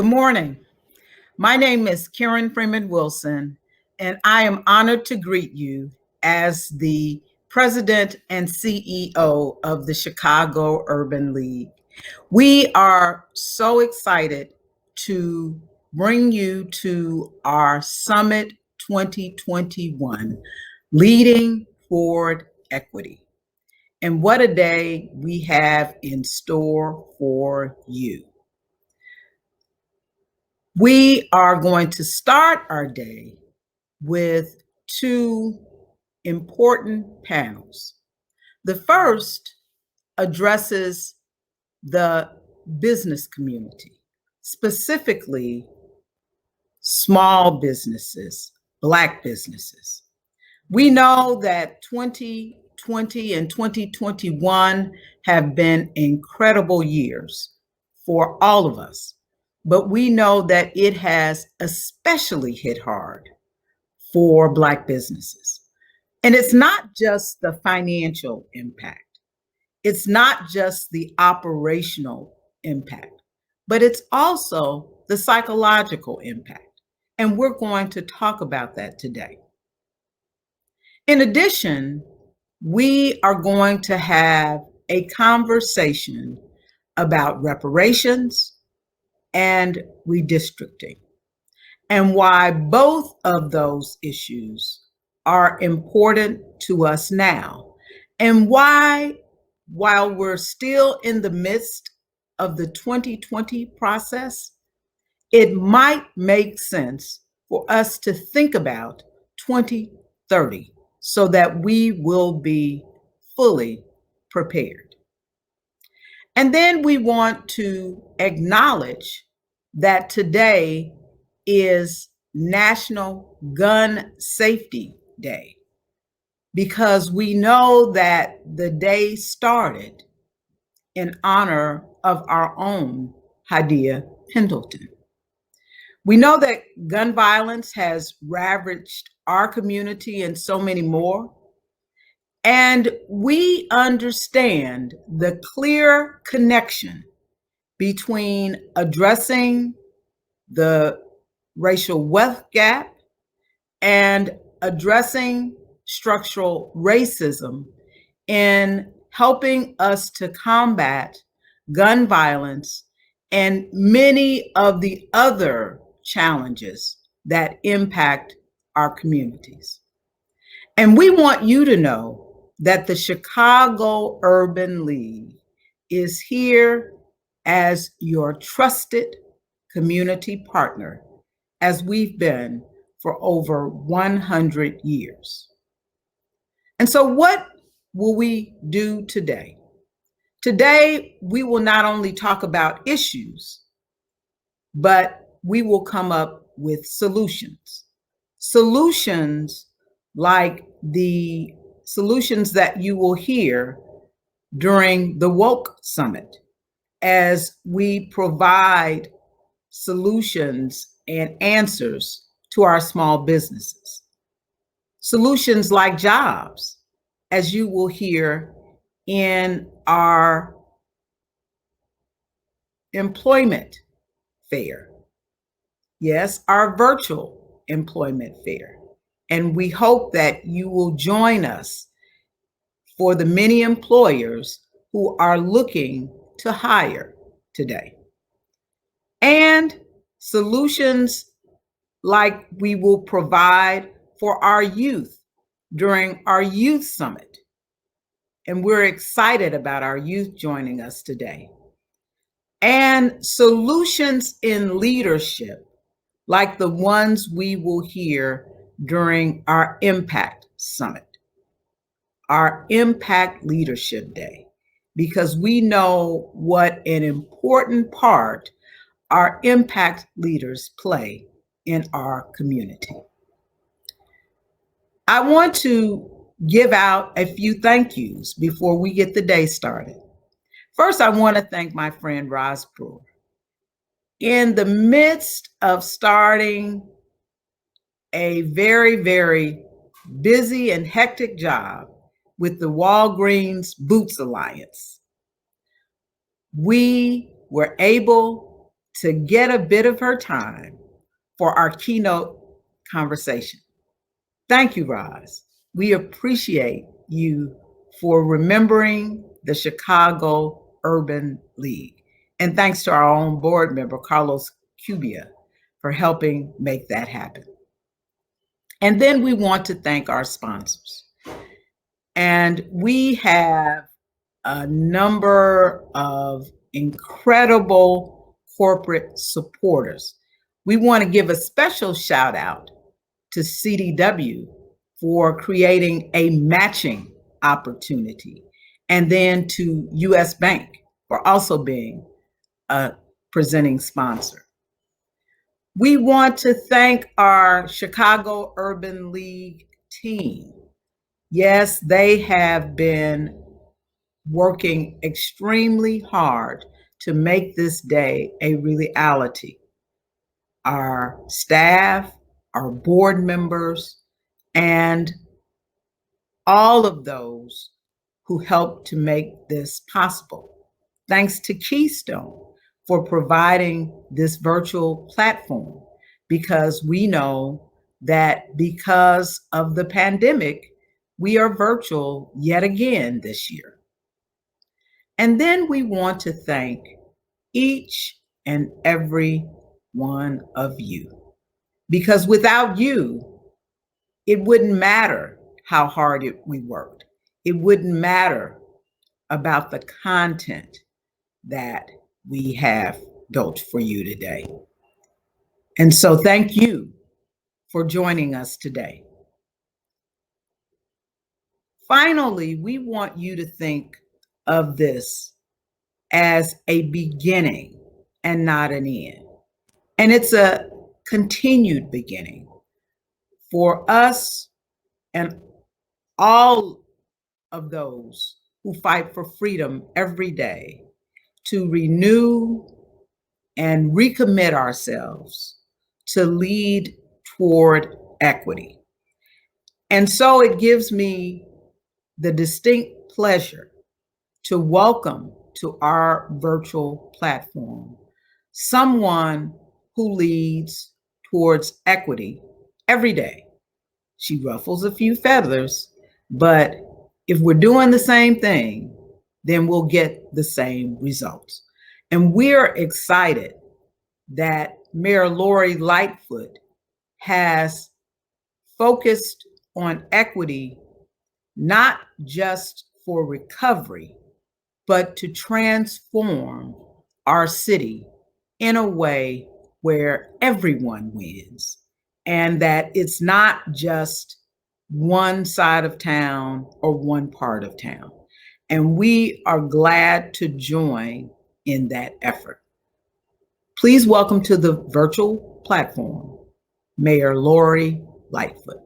Good morning. My name is Karen Freeman Wilson, and I am honored to greet you as the President and CEO of the Chicago Urban League. We are so excited to bring you to our Summit 2021, Leading Toward Equity. And what a day we have in store for you. We are going to start our day with two important panels. The first addresses the business community, specifically small businesses, Black businesses. We know that 2020 and 2021 have been incredible years for all of us. But we know that it has especially hit hard for Black businesses. And it's not just the financial impact. It's not just the operational impact, but it's also the psychological impact. And we're going to talk about that today. In addition, we are going to have a conversation about reparations and redistricting, and why both of those issues are important to us now, and why, while we're still in the midst of the 2020 process, it might make sense for us to think about 2030 so that we will be fully prepared. And then we want to acknowledge that today is National Gun Safety Day, because we know that the day started in honor of our own Hadia Pendleton. We know that gun violence has ravaged our community and so many more. And we understand the clear connection between addressing the racial wealth gap and addressing structural racism in helping us to combat gun violence and many of the other challenges that impact our communities. And we want you to know that the Chicago Urban League is here as your trusted community partner, as we've been for over 100 years. And so what will we do today? Today, we will not only talk about issues, but we will come up with solutions. Solutions like the solutions that you will hear during the Woke Summit, as we provide solutions and answers to our small businesses. Solutions like jobs, as you will hear in our employment fair. Yes, our virtual employment fair. And we hope that you will join us for the many employers who are looking to hire today. And solutions like we will provide for our youth during our youth summit. And we're excited about our youth joining us today. And solutions in leadership like the ones we will hear during our Impact Summit, our Impact Leadership Day, because we know what an important part our impact leaders play in our community. I want to give out a few thank yous before we get the day started. First, I want to thank my friend Roz Brewer. In the midst of starting a very, very busy and hectic job with the Walgreens Boots Alliance, we were able to get a bit of her time for our keynote conversation. Thank you, Roz. We appreciate you for remembering the Chicago Urban League. And thanks to our own board member, Carlos Cubia, for helping make that happen. And then we want to thank our sponsors. And we have a number of incredible corporate supporters. We want to give a special shout out to CDW for creating a matching opportunity, and then to US Bank for also being a presenting sponsor. We want to thank our Chicago Urban League team. Yes, they have been working extremely hard to make this day a reality. Our staff, our board members, and all of those who helped to make this possible. Thanks to Keystone for providing this virtual platform, because we know that because of the pandemic, we are virtual yet again this year. And then we want to thank each and every one of you, because without you, it wouldn't matter how hard we worked. It wouldn't matter about the content that we have built for you today. And so thank you for joining us today. Finally, we want you to think of this as a beginning and not an end. And it's a continued beginning for us and all of those who fight for freedom every day to renew and recommit ourselves to lead toward equity. And so it gives me the distinct pleasure to welcome to our virtual platform someone who leads towards equity every day. She ruffles a few feathers, but if we're doing the same thing, then we'll get the same results. And we're excited that Mayor Lori Lightfoot has focused on equity, not just for recovery, but to transform our city in a way where everyone wins, and that it's not just one side of town or one part of town. And we are glad to join in that effort. Please welcome to the virtual platform, Mayor Lori Lightfoot.